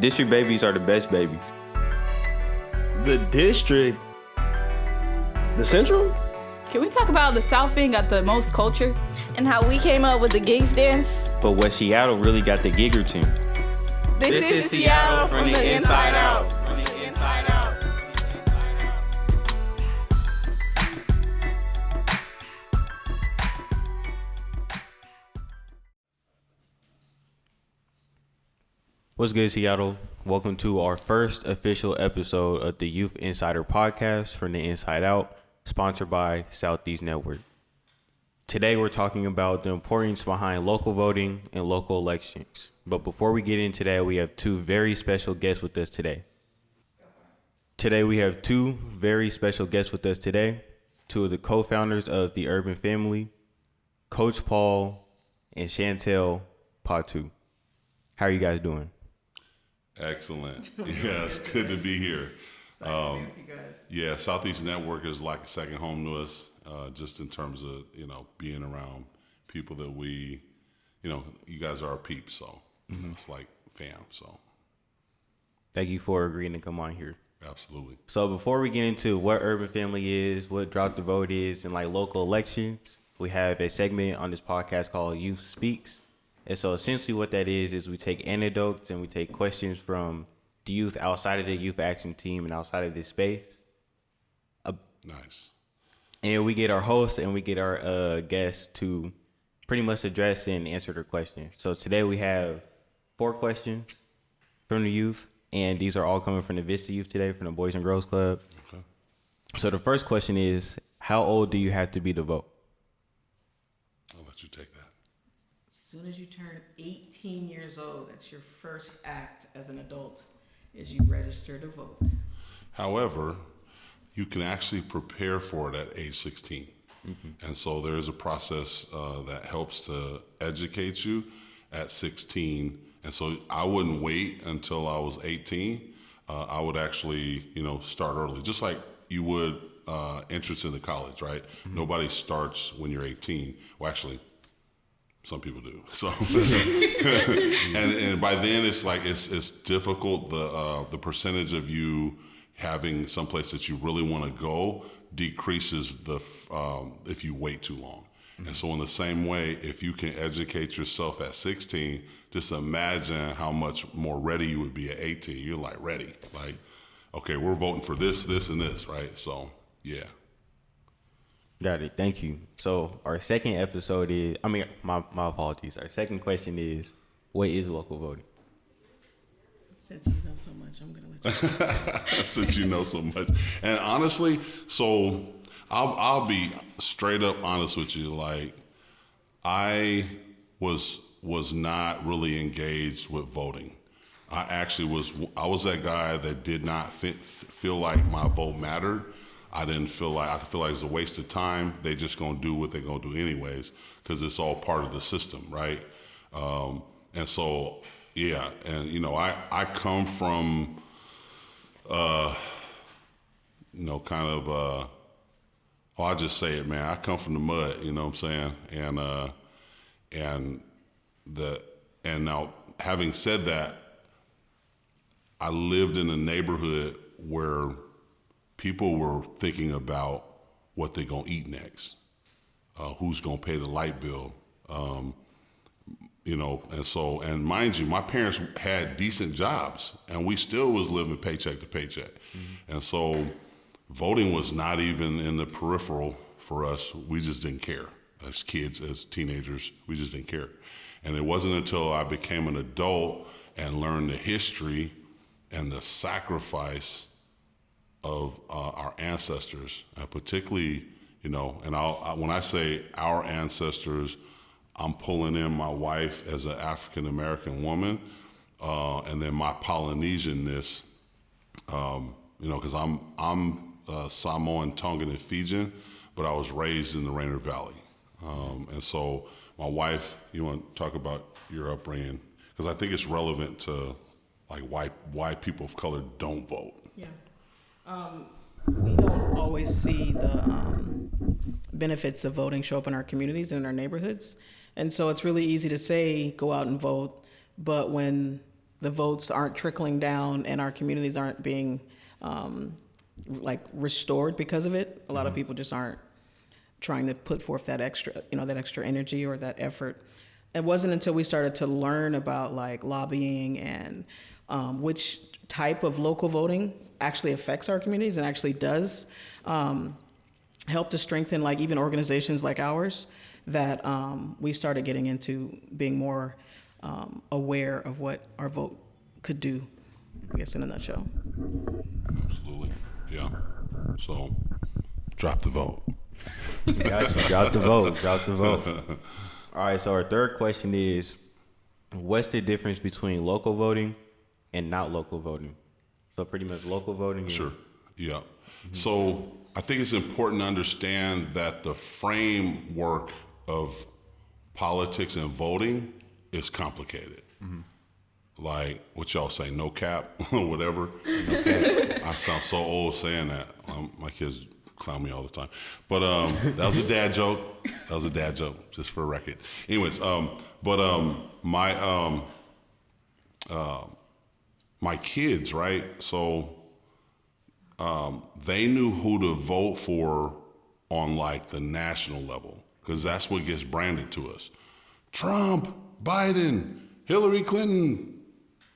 District babies are the best babies. The district? The Central? Can we talk about the South End got the most culture? And how we came up with the gigs dance? But West Seattle really got the gigger team. This is Seattle from the inside out. From the inside out. What's good, Seattle? Welcome to our first official episode of the Youth Insider Podcast from the Inside Out, sponsored by Southeast Network. Today, we're talking about the importance behind local voting and local elections. But before we get into that, we have two very special guests with us today. Two of the co-founders of the Urban Family, Coach Paul and Chantel Patu. How are you guys doing? Excellent. Yeah, it's good to be here. Yeah, Southeast Network is like a second home to us, just in terms of, being around people that we, you guys are our peeps, so it's like fam, so. Thank you for agreeing to come on here. Absolutely. So before we get into what Urban Family is, what Drop the Vote is, and like local elections, we have a segment on this podcast called Youth Speaks. And so essentially what that is we take anecdotes and we take questions from the youth outside of the youth action team and outside of this space. Nice. And we get our hosts and we get our guests to pretty much address and answer their questions. So today we have 4 questions from the youth, and these are all coming from the Vista Youth today, from the Boys and Girls Club. Okay. So the first question is, how old do you have to be to vote? I'll let you take that. As soon as you turn 18 years old, that's your first act as an adult, is you register to vote. However, you can actually prepare for it at age 16. Mm-hmm. And so there's a process that helps to educate you at 16. And so I wouldn't wait until I was 18. I would actually, start early, just like you would entrance into college, right? Mm-hmm. Nobody starts when you're 18. Well, actually, some people do. So, and by then it's difficult. The percentage of you having someplace that you really want to go decreases if you wait too long. Mm-hmm. And so in the same way, if you can educate yourself at 16, just imagine how much more ready you would be at 18. You're like ready, like, okay, we're voting for this, and this, right? So, yeah. Got it. Thank you. So our second episode is, my apologies. Our second question is, what is local voting? Since you know so much, I'm going to let you. Since you know so much. And honestly, so I'll be straight up honest with you. Like, I was not really engaged with voting. I was that guy that did not feel like my vote mattered. I feel like it's a waste of time. They just gonna do what they're gonna do anyways, because it's all part of the system, right? And so, yeah, and I come from, I'll just say it, man. I come from the mud, you know what I'm saying? And now, having said that, I lived in a neighborhood where people were thinking about what they're going to eat next, who's going to pay the light bill, and mind you, my parents had decent jobs, and we still was living paycheck to paycheck. Mm-hmm. And so voting was not even in the peripheral for us. We just didn't care. As kids, as teenagers, we just didn't care. And it wasn't until I became an adult and learned the history and the sacrifice of our ancestors, and particularly, and when I say our ancestors, I'm pulling in my wife as an African American woman, and then my Polynesianness, because I'm Samoan, Tongan, and Fijian, but I was raised in the Rainier Valley, and so my wife. You want to talk about your upbringing, because I think it's relevant to like why people of color don't vote. Yeah. We don't always see the benefits of voting show up in our communities and in our neighborhoods. And so it's really easy to say, go out and vote. But when the votes aren't trickling down and our communities aren't being restored because of it. A lot of people just aren't trying to put forth that extra energy or that effort. It wasn't until we started to learn about like lobbying and which type of local voting actually affects our communities and actually does help to strengthen like even organizations like ours, that we started getting into being more aware of what our vote could do, I guess in a nutshell. Absolutely. Yeah. So drop the vote. Got you. Drop the vote. Drop the vote. All right. So our third question is, what's the difference between local voting and not local voting? So pretty much local voting. Sure. Yeah. So I think it's important to understand that the framework of politics and voting is complicated. Like what y'all say, no cap or whatever. No cap. I sound so old saying that. My kids clown me all the time. But that was a dad joke. That was a dad joke, just for a record. Anyways, my kids, right? So they knew who to vote for on like the national level, because that's what gets branded to us. Trump, Biden, Hillary Clinton,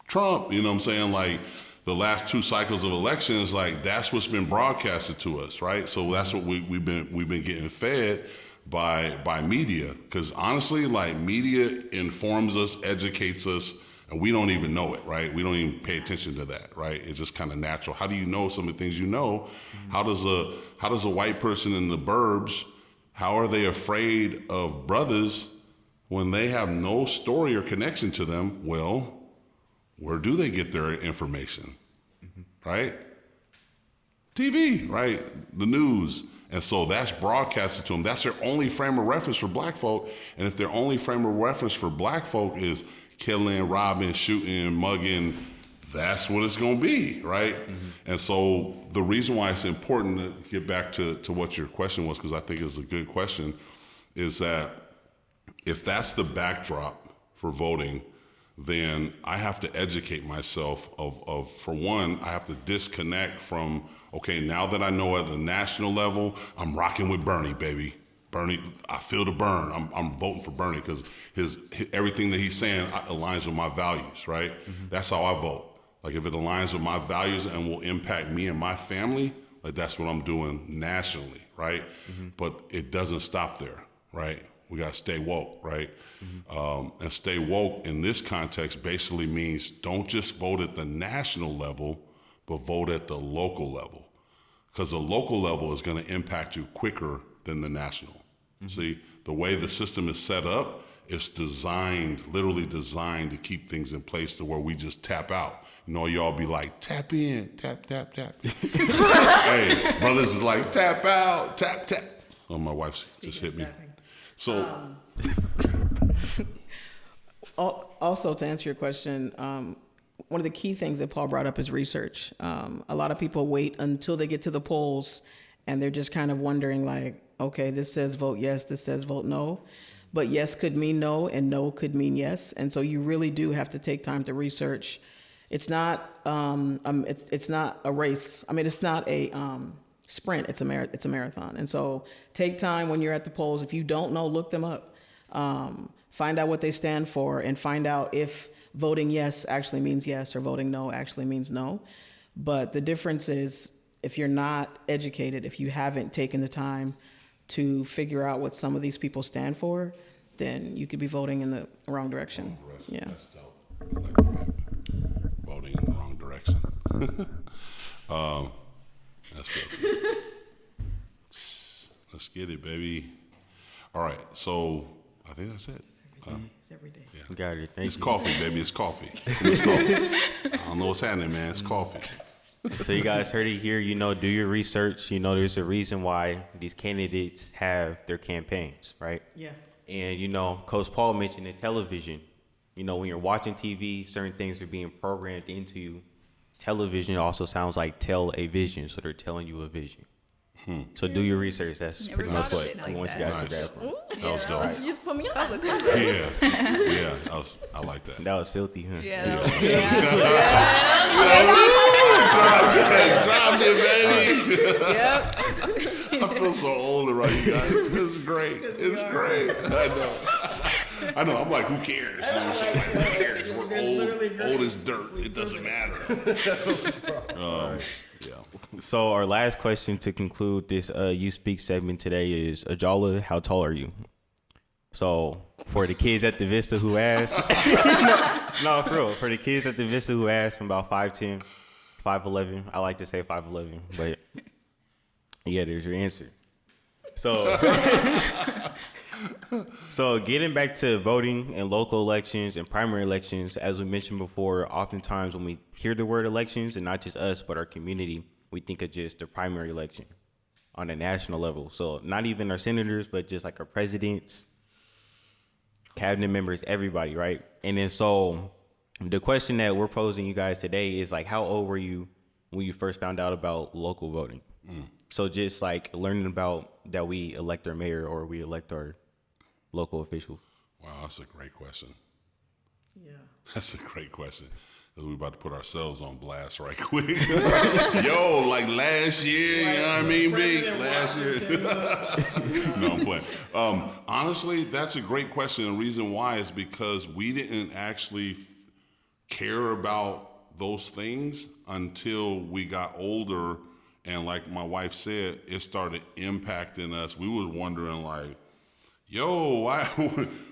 Trump, you know what I'm saying? Like the last 2 cycles of elections, like that's what's been broadcasted to us, right? So that's what we've been getting fed by media, because honestly, like media informs us, educates us, and we don't even know it, right? We don't even pay attention to that, right? It's just kind of natural. How do you know some of the things you know? How does a white person in the burbs, how are they afraid of brothers when they have no story or connection to them? Well, where do they get their information, right? TV, right? The news. And so that's broadcasted to them. That's their only frame of reference for black folk. And if their only frame of reference for black folk is killing, robbing, shooting, mugging, that's what it's going to be, right? And so the reason why it's important to get back to what your question was, because I think it's a good question, is that if that's the backdrop for voting, then I have to educate myself of for one, I have to disconnect from, okay, now that I know at a national level, I'm rocking with Bernie, baby. Bernie, I feel the burn. I'm voting for Bernie because his everything that he's saying aligns with my values, right? That's how I vote. Like if it aligns with my values and will impact me and my family, like that's what I'm doing nationally, right? But it doesn't stop there, right? We got to stay woke, right? And stay woke in this context basically means don't just vote at the national level, but vote at the local level. Because the local level is going to impact you quicker than the national. See, the way the system is set up, it's literally designed to keep things in place to where we just tap out. You know, y'all be like, tap in, tap, tap, tap. Hey, brothers is like, tap out, tap, tap. Oh, my wife just hit me. So, also to answer your question, one of the key things that Paul brought up is research. A lot of people wait until they get to the polls and they're just kind of wondering like, okay, this says vote yes, this says vote no. But yes could mean no and no could mean yes. And so you really do have to take time to research. It's not it's not a race. I mean, it's not a sprint, it's a marathon. And so take time when you're at the polls. If you don't know, look them up. Find out what they stand for and find out if voting yes actually means yes or voting no actually means no. But the difference is if you're not educated, if you haven't taken the time to figure out what some of these people stand for, then you could be voting in the wrong direction. Yeah. That's dope. I like that. Voting in the wrong direction. That's good. Let's get it, baby. All right, so I think that's it. It's every day. Yeah. Got it. Thank It's you. coffee, baby. It's coffee. It's coffee. I don't know what's happening, man. It's coffee. So you guys heard it here. You know, do your research. You know, there's a reason why these candidates have their campaigns, right? Yeah. And, you know, Coach Paul mentioned in television, you know, when you're watching TV, certain things are being programmed into you. Television also sounds like tell a vision, so they're telling you a vision. So do your research. That's Never pretty much thought of what it I like want you that. guys to Nice. grab. That was dope. You just put me on. Yeah, I like that. That was filthy, huh? Yeah. That was, Dropped it, baby. Yep. I feel so old right you guys. This is great. It's great. I know. I'm like, who cares? You know what I'm saying? Like, who cares? We're old as dirt. It doesn't matter. Yeah. So our last question to conclude this You Speak segment today is, Ajala, how tall are you? So for the kids at the Vista who asked, no, for real, for the kids at the Vista who asked, I'm about 5'10", 5'11". I like to say 5'11", but yeah, there's your answer. So getting back to voting and local elections and primary elections, as we mentioned before, oftentimes when we hear the word elections, and not just us, but our community, we think of just the primary election on a national level. So not even our senators, but just like our presidents, cabinet members, everybody, right? And then so the question that we're posing you guys today is like, how old were you when you first found out about local voting? So just like learning about that we elect our mayor or we elect our local officials. Wow, that's a great question. Yeah. That's a great question. We're about to put ourselves on blast right quick. Yo, like last year, you know what I mean, Big? Last year. No, I'm playing. Honestly, that's a great question. The reason why is because we didn't actually care about those things until we got older. And like my wife said, it started impacting us. We was wondering like, yo,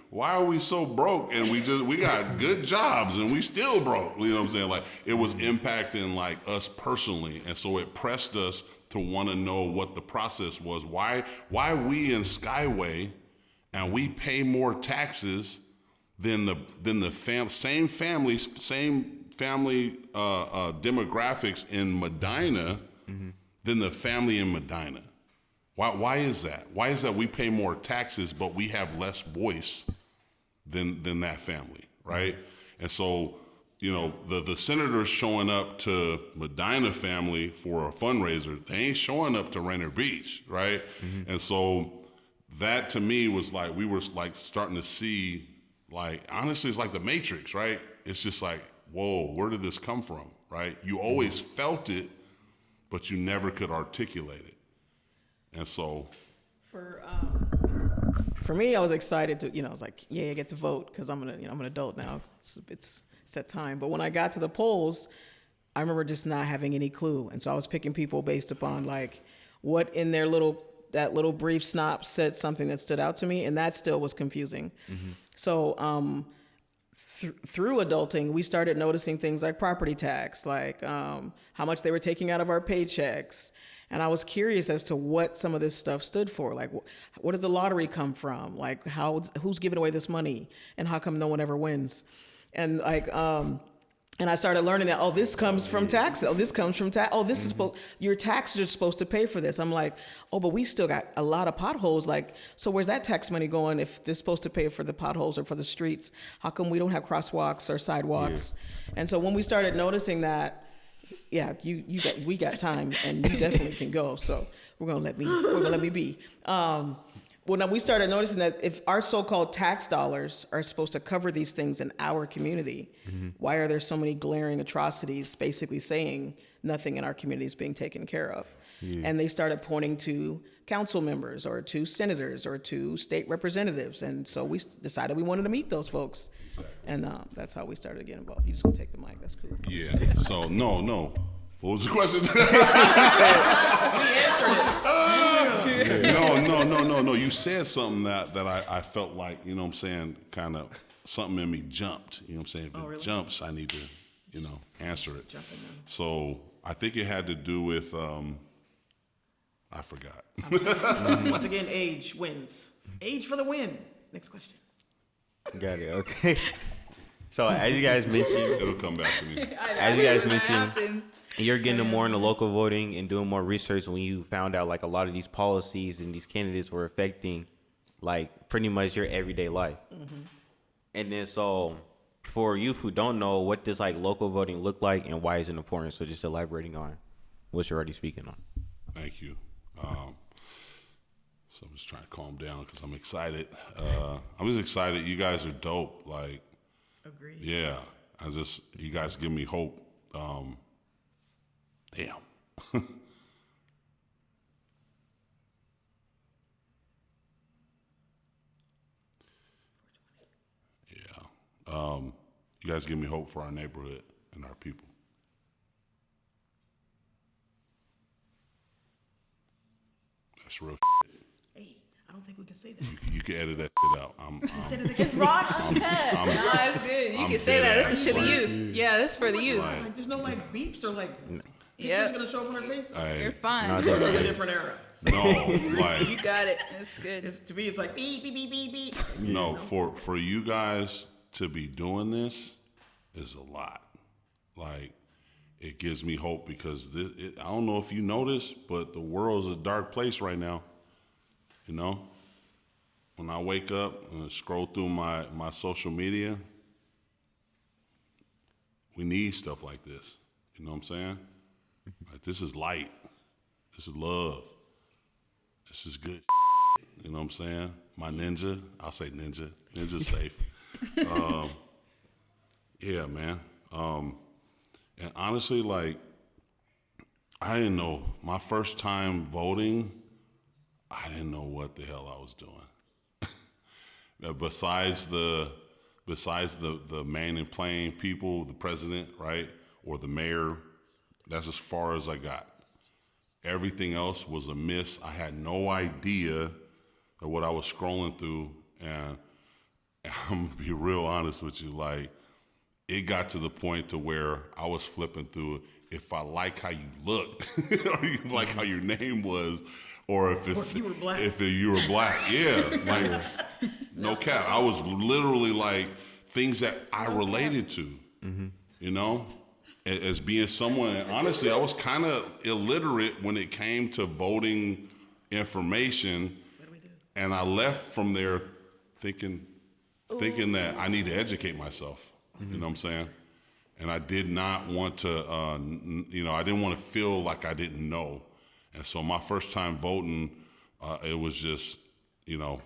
why are we so broke? And we got good jobs and we still broke. You know what I'm saying? Like it was impacting like us personally. And so it pressed us to want to know what the process was. Why we in Skyway and we pay more taxes than the same family demographics in Medina than the family in Medina. Why is that? Why is that we pay more taxes, but we have less voice than that family, right? And so, you know, the senators showing up to Medina family for a fundraiser, they ain't showing up to Rainier Beach, right? And so that to me was like, we were like starting to see, like, honestly, it's like the Matrix, right? It's just like, whoa, where did this come from, right? You always felt it, but you never could articulate it. And so, for me, I was excited to, I was like, yeah, I get to vote because I'm an adult now. It's that time. But when I got to the polls, I remember just not having any clue, and so I was picking people based upon like what in their that little brief snop said something that stood out to me, and that still was confusing. So through adulting, we started noticing things like property tax, like how much they were taking out of our paychecks. And I was curious as to what some of this stuff stood for. Like, where did the lottery come from? Like, who's giving away this money? And how come no one ever wins? And like, and I started learning that, this comes from tax. This comes from tax. This is your taxes are supposed to pay for this. I'm like, but we still got a lot of potholes. Like, so where's that tax money going if they're supposed to pay for the potholes or for the streets? How come we don't have crosswalks or sidewalks? Yeah. And so when we started noticing that, we got time, and you definitely can go. So we're gonna let me be. Well, now we started noticing that if our so-called tax dollars are supposed to cover these things in our community, why are there so many glaring atrocities basically saying nothing in our community is being taken care of? And they started pointing to council members or to senators or to state representatives. And so we decided we wanted to meet those folks. And that's how we started getting involved. You just gonna take the mic, that's cool. Yeah, so no. What was the question? We answered it. No. You said something that I felt like, you know what I'm saying, kind of something in me jumped. You know what I'm saying? If it jumps, I need to, answer it. So I think it had to do with, I forgot. Once again, age wins. Age for the win. Next question. Got it. Okay. So as you guys mentioned, It'll come back to me. as you guys mentioned, you're getting more into local voting and doing more research when you found out like a lot of these policies and these candidates were affecting like pretty much your everyday life. And then so for youth who don't know, what does like local voting look like and why is it important? So just elaborating on what you're already speaking on. Thank you. So I'm just trying to calm down because I'm excited. I'm just excited. You guys are dope. Like, Agreed. yeah, you guys give me hope. Damn. Yeah. You guys give me hope for our neighborhood and our people. That's real. Hey, I don't think we can say that. You can edit that shit out. It's Ron uncut. Nah, it's good. You can say that. This is to the youth. Yeah, this is for the youth. Like, there's no like beeps or like Yep. pictures gonna show up on her face. You're fine. Nah, We're in a different era. No, like You got it. It's good. To me, it's like beep beep beep beep beep. no, for you guys to be doing this is a lot. Like, it gives me hope because I don't know if you noticed, but the world is a dark place right now. You know, when I wake up and scroll through my social media, we need stuff like this. You know what I'm saying? Like, this is light. This is love. This is good. You know what I'm saying? My ninja. I'll say ninja. Ninja's safe. Yeah, man. And honestly, like, I didn't know. My first time voting, I didn't know what the hell I was doing. Besides the main and plain people, the president, right, or the mayor, that's as far as I got. Everything else was a miss. I had no idea of what I was scrolling through, and I'm gonna be real honest with you, like, it got to the point to where I was flipping through it. If I like how you look, or you like how your name was, or if you were black. If you were black, yeah, like, no cap. I was literally like things that I related to, you know, as being someone. And honestly, I was kind of illiterate when it came to voting information, and I left from there thinking that I need to educate myself. You know what I'm saying? And I did not want to, I didn't want to feel like I didn't know. And so my first time voting, it was just, I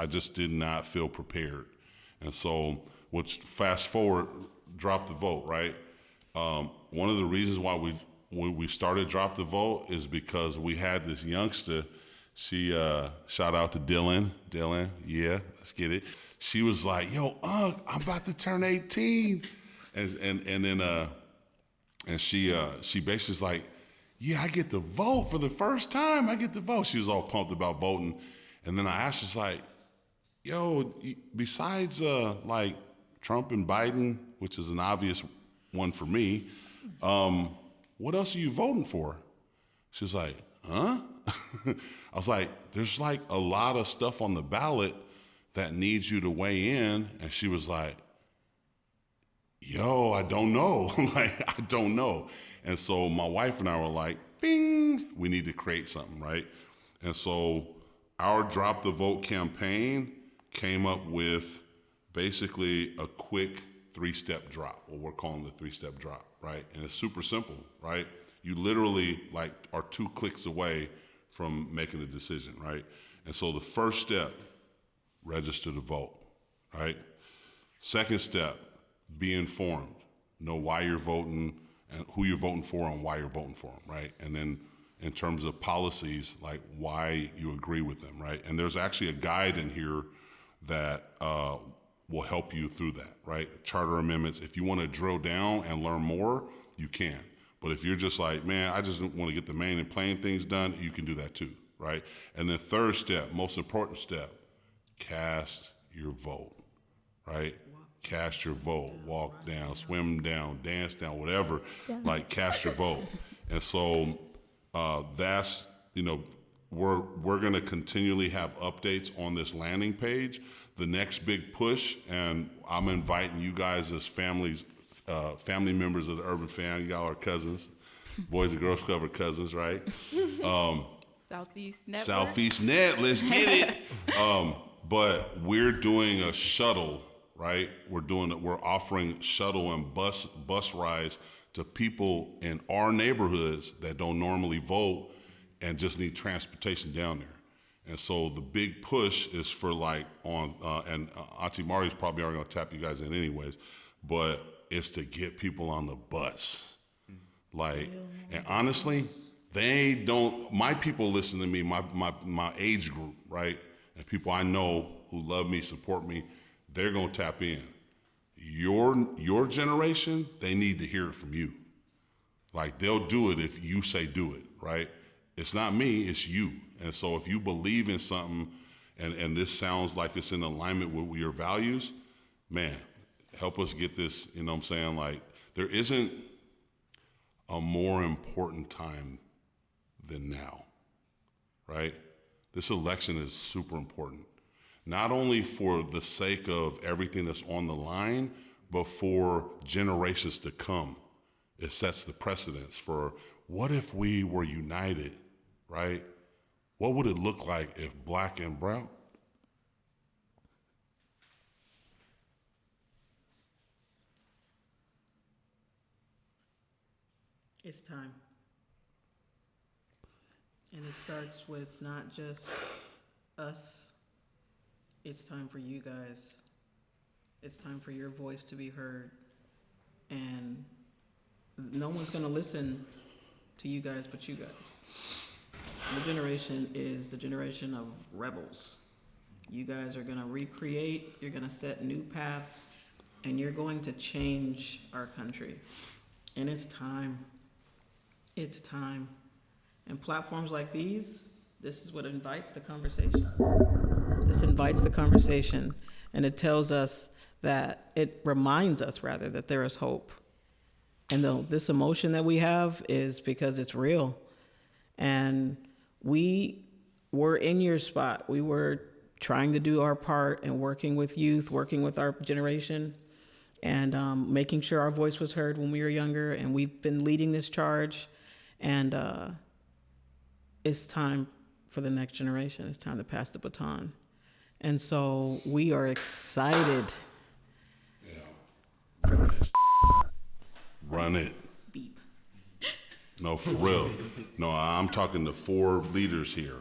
just did not feel prepared. And so, fast forward, drop the vote, right? One of the reasons why we started Drop the Vote is because we had this youngster. She, shout out to Dylan, yeah, let's get it. She was like, yo, I'm about to turn 18. And she basically's like, yeah, I get to vote for the first time. I get to vote. She was all pumped about voting. And then I asked, she's like, yo, besides like Trump and Biden, which is an obvious one for me, what else are you voting for? She's like, huh? I was like, there's like a lot of stuff on the ballot that needs you to weigh in. And she was like, yo, I don't know. I don't know. And so my wife and I were like, bing, we need to create something, right? And so our Drop the Vote campaign came up with basically a quick 3-step drop, what we're calling the 3-step drop, right? And it's super simple, right? You literally are 2 clicks away from making a decision, right? And so the first step, register to vote, right? Second step, be informed. Know why you're voting and who you're voting for and why you're voting for them, right? And then in terms of policies, like why you agree with them, right? And there's actually a guide in here that will help you through that, right? Charter amendments. If you want to drill down and learn more, you can. But if you're just like, man, I just want to get the main and plain things done, you can do that too, right? And then third step, most important step, cast your vote, right? Cast your vote, walk down, swim down, dance down, whatever, like cast your vote. And so that's, we're going to continually have updates on this landing page. The next big push, and I'm inviting you guys as family members of the Urban Family, y'all are cousins, Boys and Girls Club are cousins, right? Southeast Network. Southeast Net, let's get it. But we're doing a shuttle, right? We're offering shuttle and bus rides to people in our neighborhoods that don't normally vote and just need transportation down there. And so the big push is for like and Auntie Mari's probably already gonna tap you guys in anyways, but it's to get people on the bus. Like, and honestly, they don't, my people listen to me, my age group, right? And people I know who love me, support me, they're gonna tap in. Your generation, they need to hear it from you. Like, they'll do it if you say do it, right? It's not me, it's you. And so if you believe in something and this sounds like it's in alignment with your values, man, help us get this, you know what I'm saying? Like, there isn't a more important time than now, right? This election is super important. Not only for the sake of everything that's on the line, but for generations to come. It sets the precedence for what if we were united, right? What would it look like if black and brown? It's time. And it starts with not just us. It's time for you guys. It's time for your voice to be heard. And no one's going to listen to you guys but you guys. The generation is the generation of rebels. You guys are going to recreate, you're going to set new paths, and you're going to change our country. And it's time. It's time. And platforms like these, this is what invites the conversation. This invites the conversation, and it tells us that, it reminds us rather, that there is hope. And this emotion that we have is because it's real. And we were in your spot. We were trying to do our part and working with youth, working with our generation, and making sure our voice was heard when we were younger. And we've been leading this charge. And it's time for the next generation. It's time to pass the baton. And so we are excited. Run it. Beep. No, for real. No, I'm talking to 4 leaders here.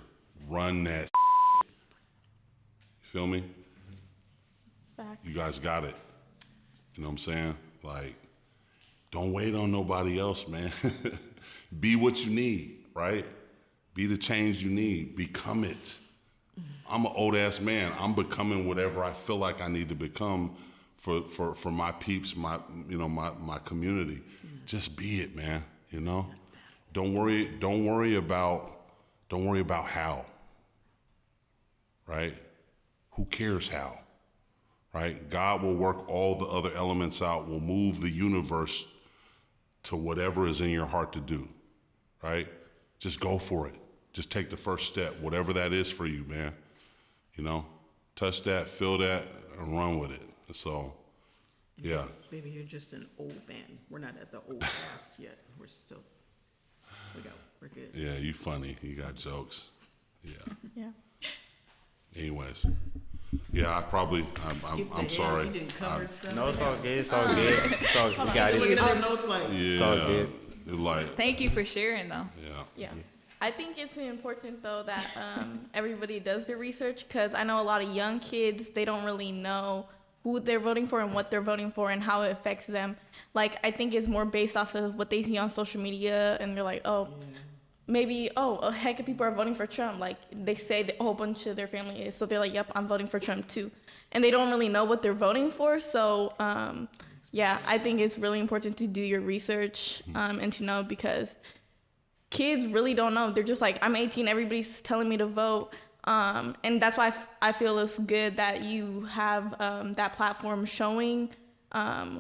Run that. You feel me? Back. You guys got it. You know what I'm saying? Like, don't wait on nobody else, man. Be what you need, right? Be the change you need. Become it. I'm an old ass man. I'm becoming whatever I feel like I need to become for my peeps, my community. Just be it, man. You know? Don't worry about how. Right? Who cares how? Right? God will work all the other elements out, will move the universe to whatever is in your heart to do. Right? Just go for it. Just take the first step, whatever that is for you, man. You know? Touch that, feel that, and run with it. So, yeah. Baby, you're just an old man. We're not at the old ass yet. We're good. Yeah, you funny. You got jokes. Yeah. Yeah. Anyways. Yeah, I'm sorry. You didn't cover stuff. No, it's all good. It's all good. It's all, we got Looking it. at our notes like, Yeah. It's all good. Like, Thank you for sharing, though. yeah. Yeah. I think it's important, though, that everybody does their research, because I know a lot of young kids, they don't really know who they're voting for and what they're voting for and how it affects them. Like, I think it's more based off of what they see on social media, and they're like, oh, maybe, a heck of people are voting for Trump. Like, they say that a whole bunch of their family is, so they're like, yep, I'm voting for Trump, too. And they don't really know what they're voting for, so, yeah, I think it's really important to do your research and to know, because kids really don't know. They're just like, I'm 18, everybody's telling me to vote. And that's why I feel it's good that you have that platform showing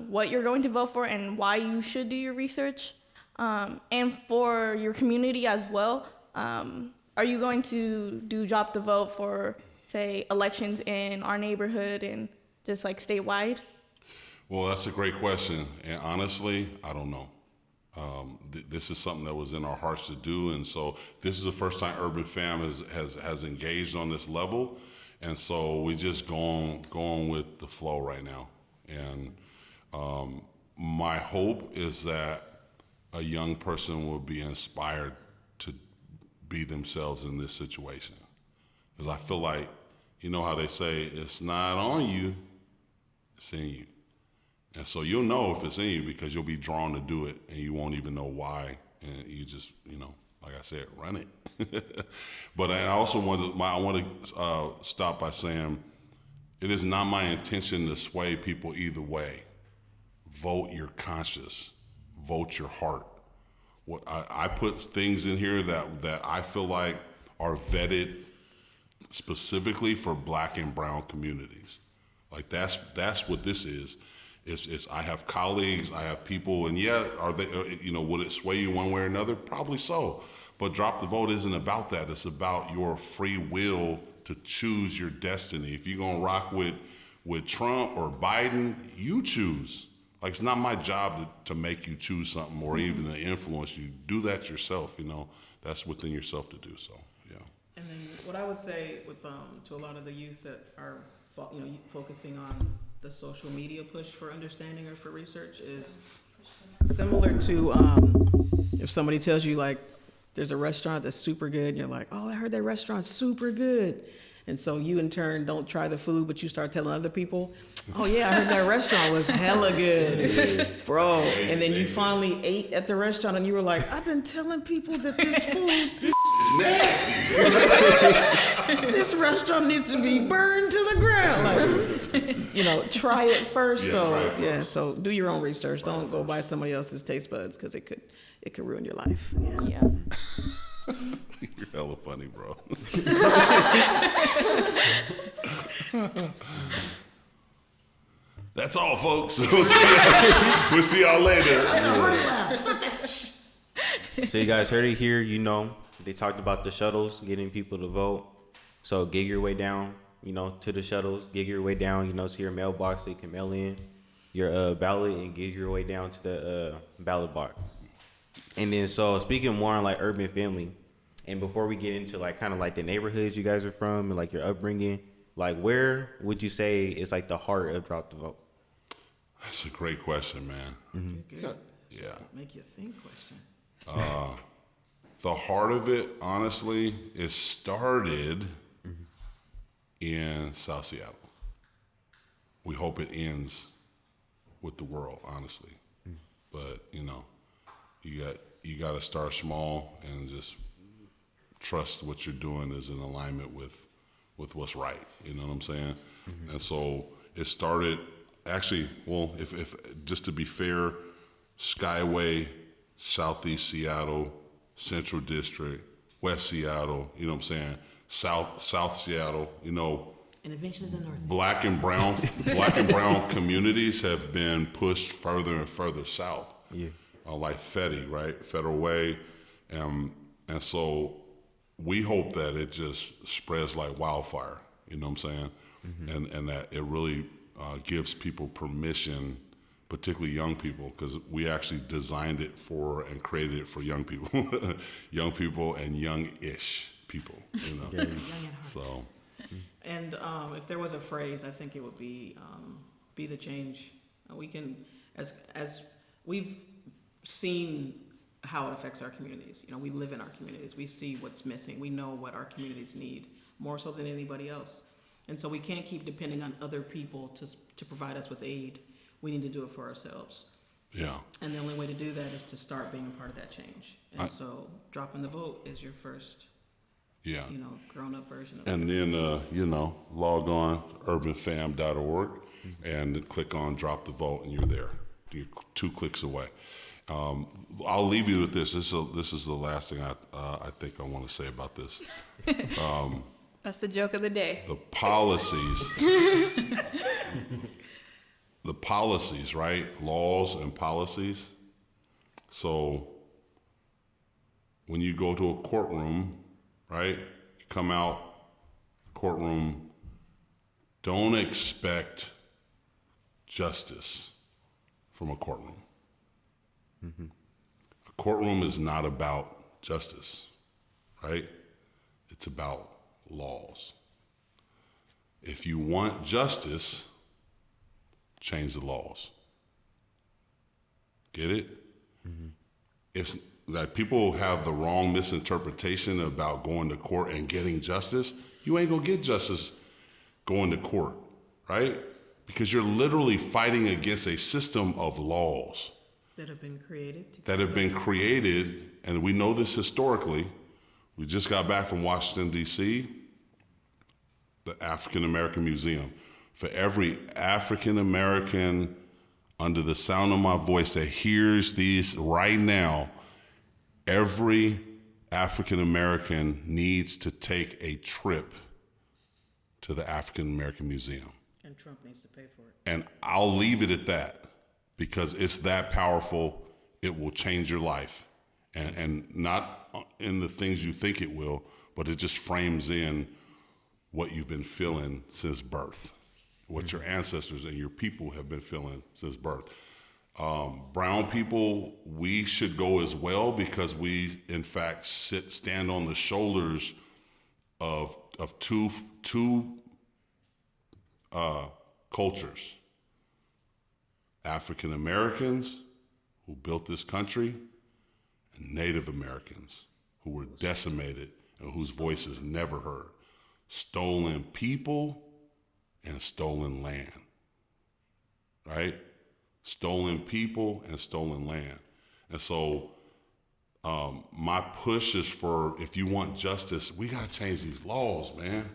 what you're going to vote for and why you should do your research. And for your community as well, are you going to do drop the vote for, say, elections in our neighborhood and just like statewide? Well, that's a great question. And honestly, I don't know. This is something that was in our hearts to do, and so this is the first time Urban Fam has engaged on this level, and so we just going with the flow right now. And my hope is that a young person will be inspired to be themselves in this situation. Because I feel like, you know how they say, it's not on you, it's in you. And so you'll know if it's in you because you'll be drawn to do it and you won't even know why. And you just, like I said, run it. But I also want to stop by saying it is not my intention to sway people either way. Vote your conscience. Vote your heart. What I put things in here that I feel like are vetted specifically for Black and brown communities. Like that's what this is. It's I have colleagues, I have people, and are they? Would it sway you one way or another? Probably so. But Drop the Vote isn't about that. It's about your free will to choose your destiny. If you're gonna rock with Trump or Biden, you choose. Like, it's not my job to make you choose something or even to influence you. Do that yourself. That's within yourself to do. So, yeah. And then what I would say with to a lot of the youth that are focusing on the social media push for understanding or for research is similar to if somebody tells you like there's a restaurant that's super good and you're like, oh, I heard that restaurant's super good. And so you in turn don't try the food, but you start telling other people, oh yeah, I heard that restaurant was hella good, bro. And then you finally ate at the restaurant and you were like, I've been telling people that this food this restaurant needs to be burned to the ground. Like, try it first. So do your own research. Don't go buy somebody else's taste buds because it could ruin your life. Yeah. You're hella funny, bro. That's all, folks. We'll see y'all later. So you guys heard it here. They talked about the shuttles, getting people to vote. So gig your way down, to the shuttles. Gig your way down, to your mailbox so you can mail in your ballot and gig your way down to the ballot box. And then, so speaking more on like urban family, and before we get into like kind of like the neighborhoods you guys are from and like your upbringing, like where would you say is like the heart of Drop the Vote? That's a great question, man. Mm-hmm. Good. Yeah. Make you think question. The heart of it, honestly, it started in South Seattle. We hope it ends with the world, honestly. But, you got to start small and just trust what you're doing is in alignment with what's right. You know what I'm saying? Mm-hmm. And so it started, actually, well, if just to be fair, Skyway, Southeast Seattle, Central District, West Seattle, you know what I'm saying? South Seattle, And eventually the North. Black and brown communities have been pushed further and further south. Yeah. Like Fetty, right? Federal Way. And so we hope that it just spreads like wildfire, you know what I'm saying? Mm-hmm. And that it really gives people permission, particularly young people, because we actually designed it for and created it for young people, young people and young-ish people, Young at heart. So. And if there was a phrase, I think it would be the change. We can, as we've seen how it affects our communities. We live in our communities. We see what's missing. We know what our communities need more so than anybody else. And so we can't keep depending on other people to provide us with aid. We need to do it for ourselves. Yeah. And the only way to do that is to start being a part of that change. And so dropping the vote is your first, grown-up version of it. And then, log on urbanfam.org and click on Drop the Vote, and you're there. You're 2 clicks away. I'll leave you with this. This is the last thing I think I want to say about this. That's the joke of the day. The policies, right? Laws and policies. So when you go to a courtroom, right? You come out, courtroom, don't expect justice from a courtroom. Mm-hmm. A courtroom is not about justice, right? It's about laws. If you want justice, change the laws. Get it? Mm-hmm. it's that people have the wrong misinterpretation about going to court and getting justice. You ain't gonna get justice going to court, right? Because you're literally fighting against a system of laws That have been created. and we know this historically. We just got back from Washington, D.C., the African American Museum. For every African American under the sound of my voice that hears these right now, every African American needs to take a trip to the African American Museum. And Trump needs to pay for it. And I'll leave it at that because it's that powerful. It will change your life. And not in the things you think it will, but it just frames in what you've been feeling since birth, what your ancestors and your people have been feeling since birth. Brown people, we should go as well because we, in fact, stand on the shoulders of two cultures. African Americans who built this country and Native Americans who were decimated and whose voices never heard. Stolen people and stolen land, right? Stolen people and stolen land. And so my push is for, if you want justice, we gotta change these laws, man.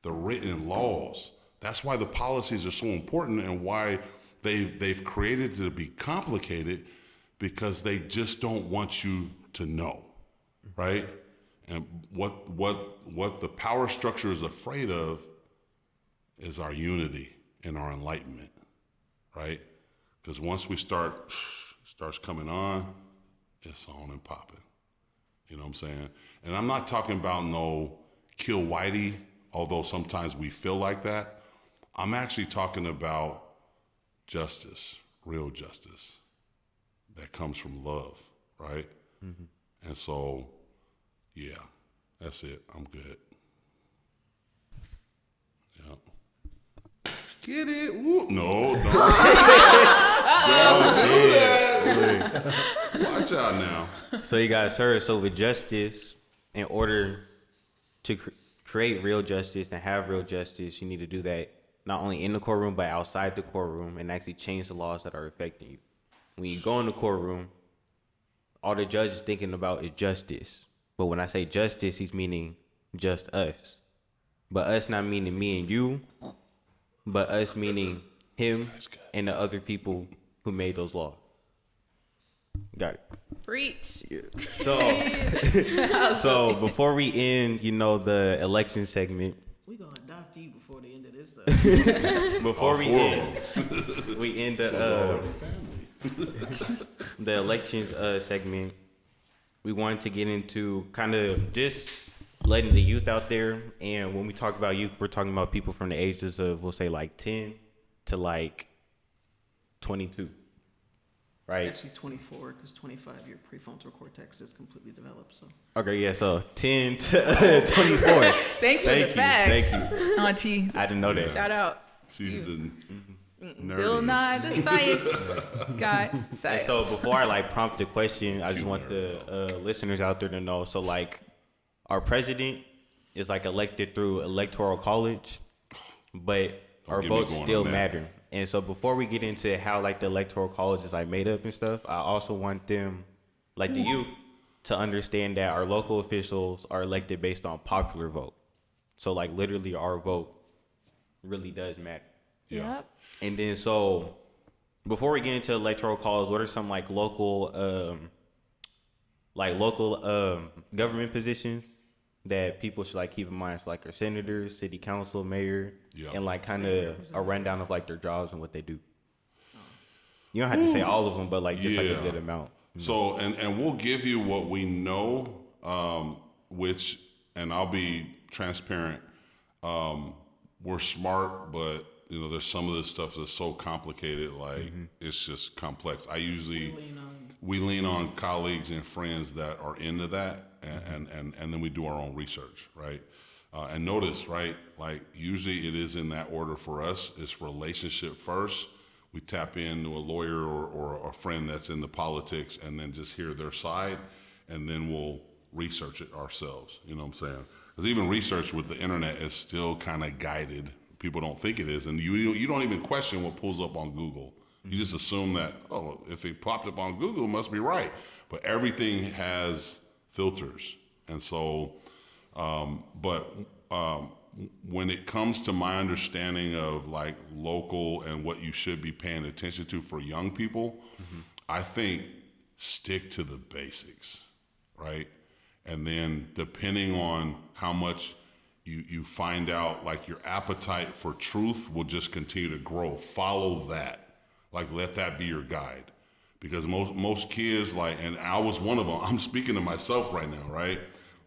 The written laws. That's why the policies are so important and why they've created it to be complicated, because they just don't want you to know, right? And what the power structure is afraid of is our unity and our enlightenment, right? Because once we starts coming on, it's on and popping. You know what I'm saying? And I'm not talking about no kill whitey, although sometimes we feel like that. I'm actually talking about justice, real justice that comes from love, right? Mm-hmm. And so, yeah, that's it. I'm good. Yeah. Let's get it. Whoop. No, don't. Don't do that. Watch out now. So you guys heard. So with justice, in order to create real justice and have real justice, you need to do that not only in the courtroom but outside the courtroom and actually change the laws that are affecting you. When you go in the courtroom, all the judge is thinking about is justice. But when I say justice, he's meaning just us. But us not meaning me and you, but us meaning him and the other people who made those laws. Got it. Preach. So before we end, the election segment. We're going to adopt you before the end of this. Before we end the elections segment, we wanted to get into kind of just letting the youth out there. And when we talk about youth, we're talking about people from the ages of, we'll say, like 10 to like 22, right? Actually 24, because 25, your prefrontal cortex is completely developed. So okay, yeah, so 10 to 24. Thanks for the fact. Thank you. Auntie. I didn't know that. Shout out. She's the nerdiest. Bill Nye, the science guy. And so before I prompt the question, I just want the listeners out there to know. So our president is elected through electoral college, but our votes still matter. And so before we get into how the electoral college is made up and stuff, I also want them, the youth, to understand that our local officials are elected based on popular vote. So literally our vote really does matter. Yeah. Yep. And then so before we get into electoral college, what are some local government positions that people should keep in mind? So our senators, city council, mayor, and kind of a rundown of their jobs and what they do. You don't have to say all of them, but just a good amount. So and we'll give you what we know, which, and I'll be transparent. We're smart, but there's some of this stuff that's so complicated, it's just complex. We lean on colleagues and friends that are into that, and then we do our own research, right? And notice, right, usually it is in that order for us. It's relationship first. we tap into a lawyer or a friend that's in the politics and then just hear their side, and then we'll research it ourselves. You know what I'm saying? Because even research with the internet is still kind of guided. People don't think it is, and you don't even question what pulls up on Google. You just assume that, oh, if it popped up on Google, it must be right. But everything has filters, and so, when it comes to my understanding of like local and what you should be paying attention to for young people, I think stick to the basics, right? And then depending on how much you find out, like your appetite for truth will just continue to grow. Follow that. Like, let that be your guide. Because most kids, like, and I was one of them, I'm speaking to myself right now, right?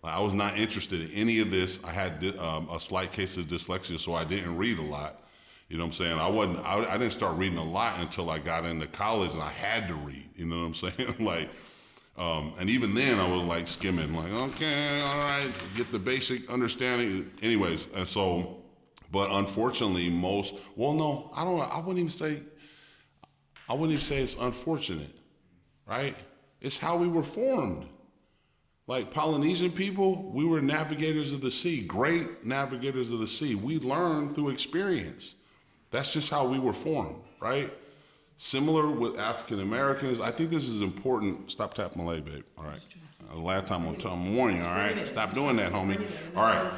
Like, I was not interested in any of this. I had a slight case of dyslexia, so I didn't read a lot. You know what I'm saying? I didn't start reading a lot until I got into college, and I had to read. You know what I'm saying? Like, and even then I was like skimming, like, okay, all right, get the basic understanding. Anyways, and so, but unfortunately I wouldn't even say it's unfortunate, right? It's how we were formed. Like Polynesian people, we were navigators of the sea, great navigators of the sea. We learned through experience. That's just how we were formed, right? Similar with African Americans. I think this is important. Stop tapping my leg, babe. All right. Last time I'm warning you, all right? Stop doing that, homie. All right.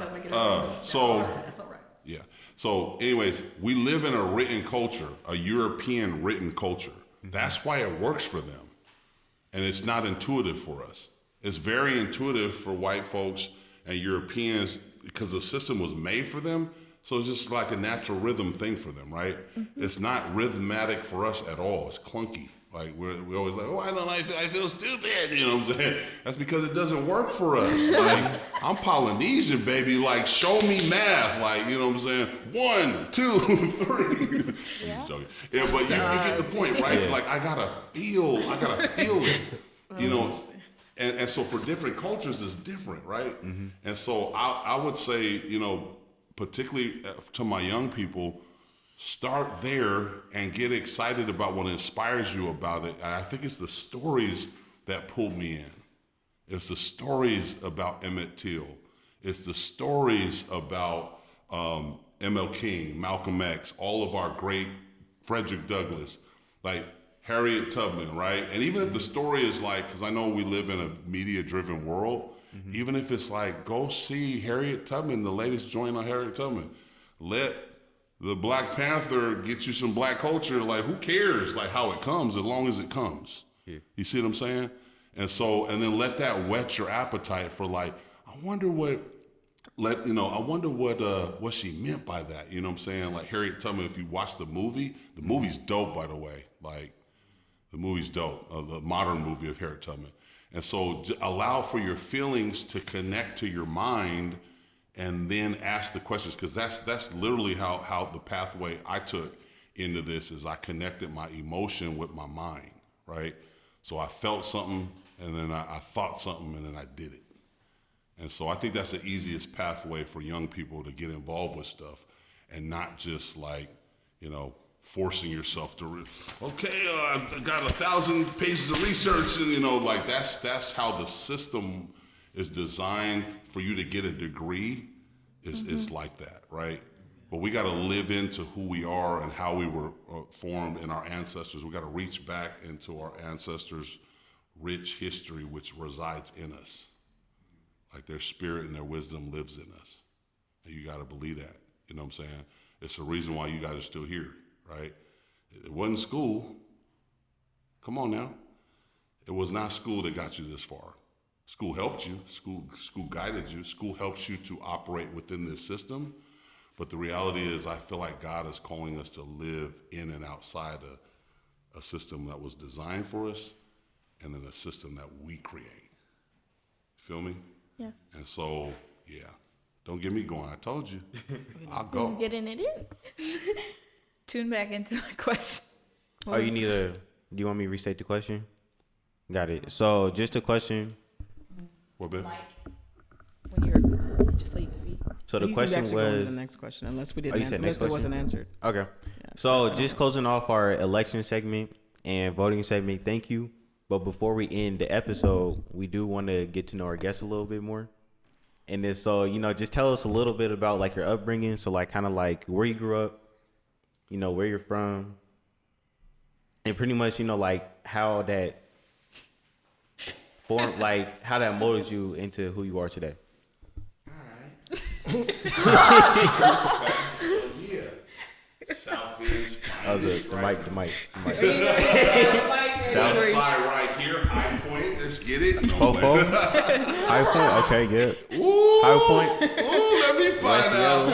Yeah. So anyways, we live in a written culture, a European written culture. That's why it works for them. And it's not intuitive for us. It's very intuitive for white folks and Europeans because the system was made for them. So it's just like a natural rhythm thing for them, right? It's not rhythmatic for us at all. It's clunky. Like we're always like, oh, I feel stupid. You know what I'm saying? That's because it doesn't work for us. Like, I'm Polynesian, baby. Like, show me math. Like, you know what I'm saying? 1, 2, 3. Yeah. I'm joking. Yeah, but you get the point, right? Yeah. Like, I gotta feel it. You know, and so for different cultures, it's different, right? And so I would say, you know, particularly to my young people, start there and get excited about what inspires you about it. And I think it's the stories that pulled me in. It's the stories about Emmett Till. It's the stories about M.L. King, Malcolm X, all of our great Frederick Douglass, like Harriet Tubman, right? And even if the story is like, because I know we live in a media-driven world, even if it's like, go see Harriet Tubman, the latest joint on Harriet Tubman. Let the Black Panther get you some black culture. Like, who cares, like, how it comes, as long as it comes. Yeah. You see what I'm saying? And so, and then let that whet your appetite for, like, I wonder what she meant by that. You know what I'm saying? Like Harriet Tubman, if you watch the movie's dope, by the way. Like, the movie's dope, the modern movie of Harriet Tubman. And so allow for your feelings to connect to your mind and then ask the questions, because that's literally how the pathway I took into this is I connected my emotion with my mind, right? So I felt something, and then I thought something, and then I did it. And so I think that's the easiest pathway for young people to get involved with stuff and not just like, you know, forcing yourself to, I got 1,000 pages of research, and, you know, like that's how the system is designed for you to get a degree is like that, right? But we got to live into who we are and how we were formed in our ancestors. We got to reach back into our ancestors' rich history, which resides in us. Like their spirit and their wisdom lives in us. And you got to believe that. You know what I'm saying? It's the reason why you guys are still here, right? It wasn't school. Come on now. It was not school that got you this far. School helped you. School guided you. School helps you to operate within this system. But the reality is, I feel like God is calling us to live in and outside a system that was designed for us, and then a system that we create. Feel me? Yes. And so, yeah, don't get me going. I told you, I'll go. He's getting it in. Tune back into the question. Oh, do you want me to restate the question? Got it. So just a question. What, babe? Like when you're, just so you can be. So the You can question actually go on to was. the next question, unless we Oh, you didn't, said unless next it wasn't question? answered. Okay. So just closing off our election segment and voting segment. Thank you. But before we end the episode, we do want to get to know our guests a little bit more. And then, so, just tell us a little bit about like your upbringing. So like kind of like where you grew up, where you're from, and pretty much, like how that formed, like how that molded you into who you are today. Southeast. Oh, the mic. South side right here, High Point. Let's get it. Fofo. High Point. Okay, good. Ooh, High Point. Ooh, let me find out.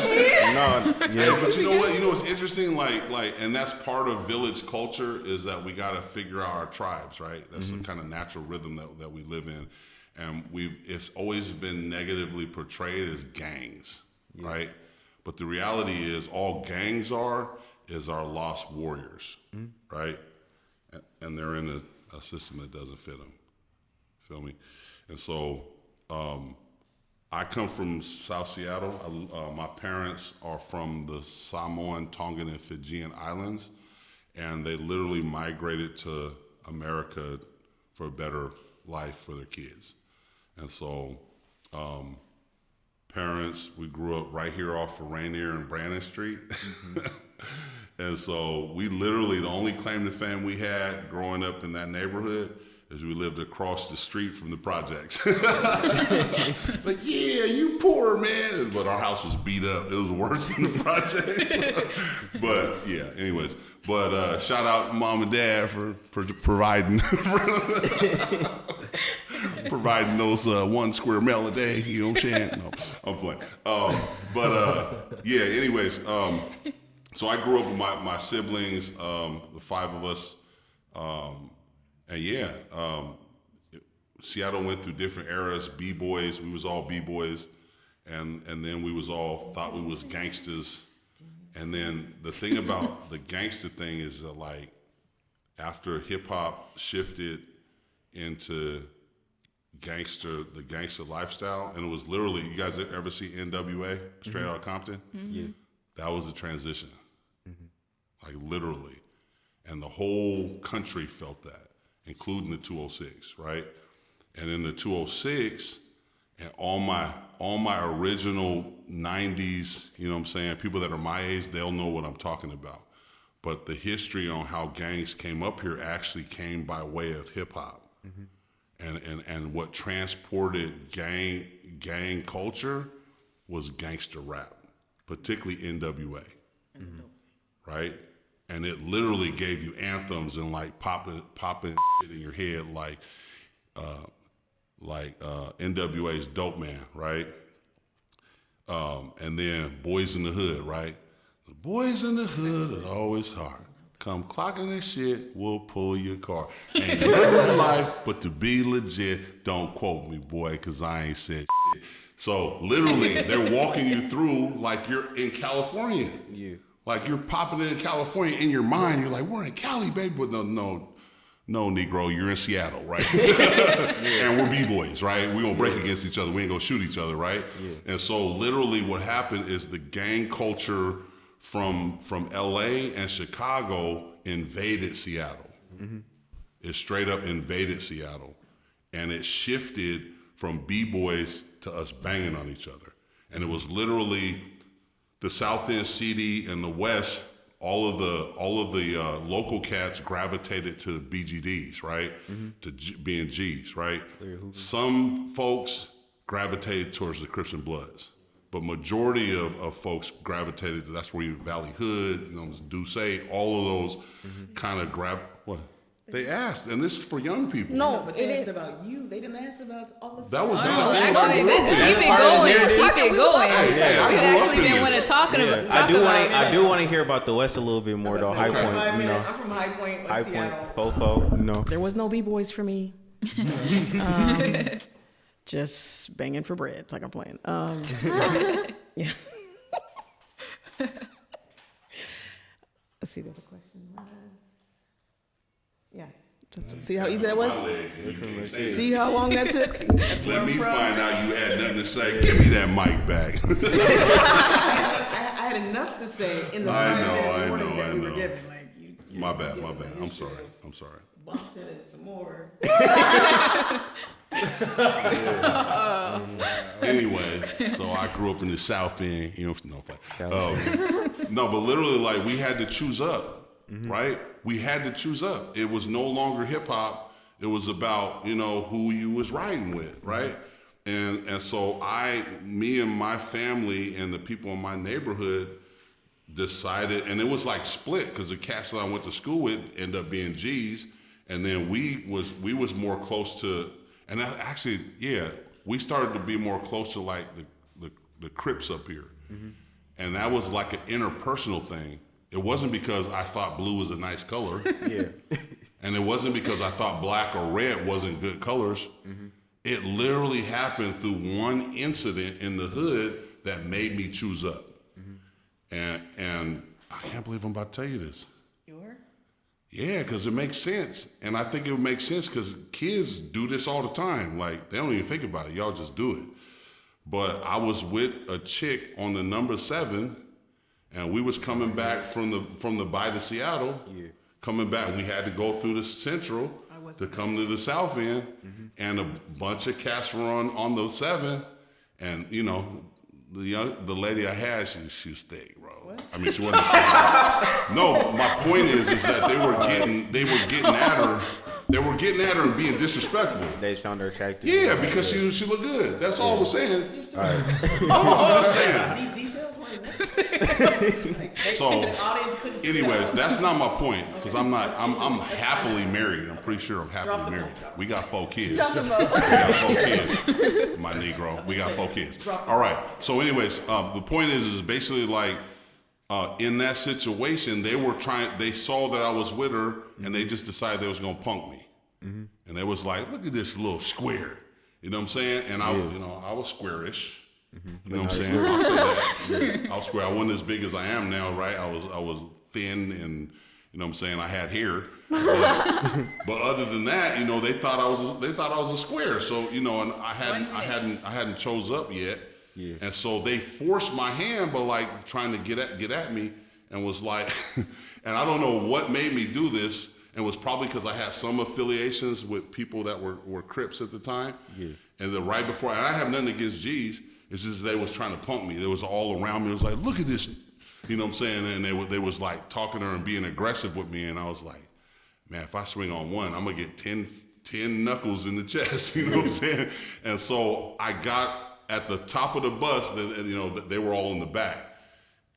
No, yeah. But you know what? You know what's interesting? Like, and that's part of village culture is that we got to figure out our tribes, right? That's the kind of natural rhythm that we live in, and it's always been negatively portrayed as gangs, right? But the reality is, all gangs is our lost warriors, right? And they're in a system that doesn't fit them. Feel me? And so, I come from South Seattle. My parents are from the Samoan, Tongan, and Fijian Islands, and they literally migrated to America for a better life for their kids. And so, parents, we grew up right here off of Rainier and Brandon Street. And so we literally, the only claim to fame we had growing up in that neighborhood is we lived across the street from the projects. Like, yeah, you poor man. But our house was beat up. It was worse than the projects. But yeah, anyways. But shout out Mom and Dad for providing providing those 1 square meal a day. You know what I'm saying? No, I'm playing. Yeah, anyways. So I grew up with my siblings, the 5 of us. And yeah, Seattle went through different eras. B-boys, we was all B-boys, and then we was all thought we was gangsters. And then the thing about the gangster thing is that, like, after hip hop shifted into the gangster lifestyle, and it was literally, you guys ever see NWA, Straight Outta Compton? Yeah, that was the transition, like literally, and the whole country felt that, including the 206, right? And in the 206, and all my original 90s, you know what I'm saying, people that are my age, they'll know what I'm talking about. But the history on how gangs came up here actually came by way of hip hop. And what transported gang culture was gangster rap, particularly NWA, right? And it literally gave you anthems and like popping shit in your head, like NWA's Dope Man, right? And then Boys in the Hood, right? The boys in the hood are always hard. Come clocking this shit, we'll pull your car. Ain't nothing in life but to be legit. Don't quote me, boy, because I ain't said shit. So literally, they're walking you through like you're in California. Yeah. Like you're popping in California in your mind. You're like, we're in Cali, baby. But no, Negro, you're in Seattle, right? And we're B-boys, right? We're going to break against each other. We ain't going to shoot each other, right? Yeah. And so literally what happened is the gang culture from LA and Chicago invaded Seattle. It straight up invaded Seattle. And it shifted from B-boys to us banging on each other. And it was literally the South End CD and the West, all of the local cats gravitated to BGDs, right? To being G's, right? Some folks gravitated towards the Crips and Bloods. But majority of folks gravitated to, that's where you Valley Hood, Duce, all of those kind of what? They asked, and this is for young people. No, but they asked about you. They didn't ask about all the stuff. That was Oh, not actually, keep it going. Keep it going. Yeah, We've actually been wanting to talk about I do want to hear about the West a little bit more, though. High Point, I'm from High Point, High Seattle. Point, Fofo, There was no B-boys for me. Just banging for bread. It's like I'm playing. Yeah. Let's see what the question was. Yeah. See how easy that was? My leg, and you can't say it. See how long that took? That's where Let I'm me from. find out you had nothing to say. Give me that mic back. I had enough to say in the I 5-minute warning know, that I we were know. given. Like you My bad. I'm sorry. bumped it and some more. Anyway, so I grew up in the South End, no, but literally, like, we had to choose up, right? We had to choose up. It was no longer hip hop. It was about, who you was riding with, right? And so me and my family and the people in my neighborhood decided, and it was like split, because the cats that I went to school with ended up being G's, and then we was more close to, and that actually, we started to be more close to like the Crips up here. And that was like an interpersonal thing. It wasn't because I thought blue was a nice color. And it wasn't because I thought black or red wasn't good colors. It literally happened through one incident in the hood that made me choose up. And I can't believe I'm about to tell you this. Yeah, because it makes sense. And I think it would make sense because kids do this all the time. Like, they don't even think about it. Y'all just do it. But I was with a chick on the number 7, and we was coming back from the by to Seattle. Coming back, we had to go through the Central to come to the South End. And a bunch of cats were on the 7. And, the lady I had, she was thick, bro. I mean, she wasn't thick. No, my point is that they were getting at her. They were getting at her and being disrespectful. They found her attractive. Yeah, because she looked good. That's all I was saying. All right. No, I'm just saying. These details weren't necessary. So, the audience couldn't figure anyways, out. that's not my point, because I'm happily married. I'm pretty sure I'm happily married. We got 4 kids. We got 4 kids. My Negro. We got 4 kids. All right. So anyways, the point is basically like, in that situation, they saw that I was with her, and they just decided they was gonna punk me. And they was like, look at this little square. You know what I'm saying? And I was squarish. You know what I'm saying? I'll say that. I was square. I wasn't as big as I am now, right? I was thin, and you know what I'm saying, I had hair. But other than that, they thought I was a square. So, and I hadn't chose up yet. Yeah. And so they forced my hand, but like trying to get at me, and was like, and I don't know what made me do this. And it was probably because I had some affiliations with people that were Crips at the time. Yeah. And then right before, and I have nothing against G's, it's just they was trying to punk me. They was all around me. It was like, look at this, you know what I'm saying? And they was like talking to her and being aggressive with me. And I was like, man, if I swing on one, I'm gonna get 10 knuckles in the chest, you know what I'm saying? And so I got at the top of the bus, they were all in the back.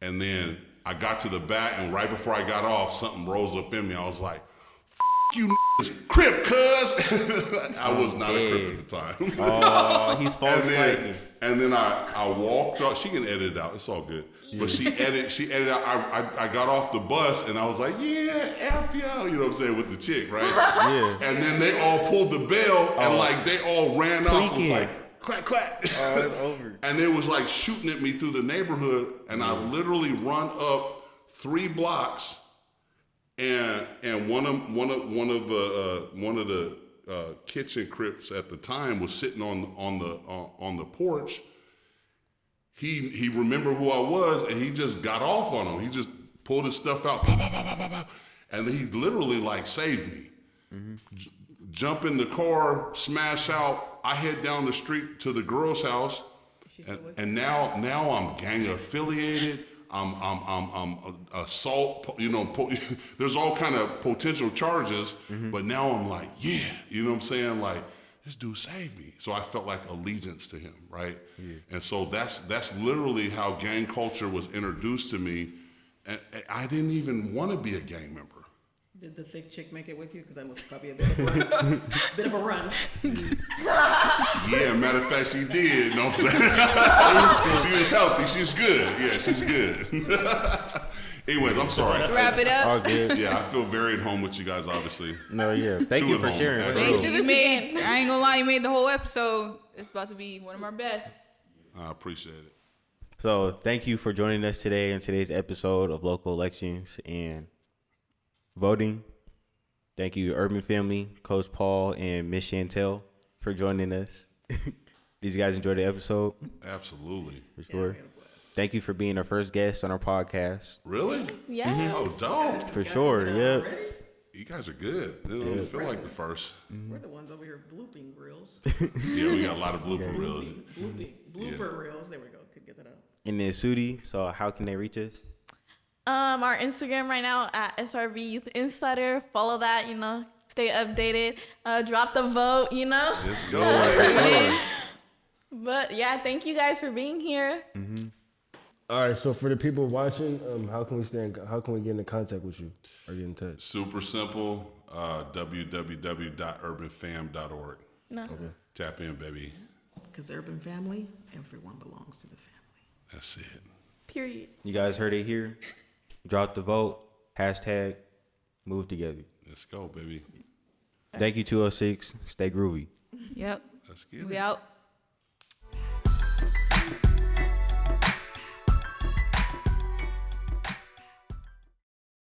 And then I got to the back, and right before I got off, something rose up in me. I was like, you niggas, Crip, cuz. I was not a Crip at the time. Oh, he's false fighting. And then I walked off. She can edit it out. It's all good. But she edited out. I got off the bus, and I was like, yeah, F yo. You know what I'm saying, with the chick, right? Yeah. And then they all pulled the bell, and like they all ran off. It was like, clack, clack. Oh, it's over. And they was like shooting at me through the neighborhood, and I literally run up 3 blocks. And one of the kitchen Crips at the time was sitting on the porch. He remembered who I was, and he just got off on him. He just pulled his stuff out, bah, bah, bah, bah, bah, bah, and he literally like saved me. Jump in the car, smash out. I head down the street to the girl's house, and now I'm gang affiliated. I'm assault, there's all kind of potential charges, but now I'm like, yeah, you know what I'm saying? Like, this dude saved me. So I felt like allegiance to him, right? Yeah. And so that's literally how gang culture was introduced to me. And I didn't even want to be a gang member. Did the thick chick make it with you? Because that was probably a bit of a run. Yeah, matter of fact, she did. No, she was healthy. She was good. Yeah, she's good. Anyways, I'm sorry. Let's wrap it up. All good. Yeah, I feel very at home with you guys, obviously. No, yeah. Thank you for sharing. Thank you. I ain't gonna lie, you made the whole episode. It's about to be one of our best. I appreciate it. So thank you for joining us today in today's episode of Local Elections and Voting. Thank you, Urban Family, Coach Paul, and Miss Chantel for joining us. Did you guys enjoy the episode? Absolutely. For sure. Thank you for being our first guest on our podcast. Really? Yeah. Oh, dope. For sure, yeah. You guys are good. It doesn't feel like the first. We're the ones over here blooping reels. Yeah, we got a lot of blooper reels. Blooper reels. There we go. Could get that out. And then Sudi, so how can they reach us? Our Instagram right now at SRV Youth Insider. Follow that, stay updated. Drop the vote, Let's go. But yeah, thank you guys for being here. All right, so for the people watching, how can we get in contact with you or get in touch? Super simple. www.urbanfam.org. No. Okay. Tap in, baby. Because Urban Family, everyone belongs to the family. That's it. Period. You guys heard it here. Drop the vote. Hashtag move together. Let's go, baby. Thank you, 206. Stay groovy. Yep. Let's get it. We out.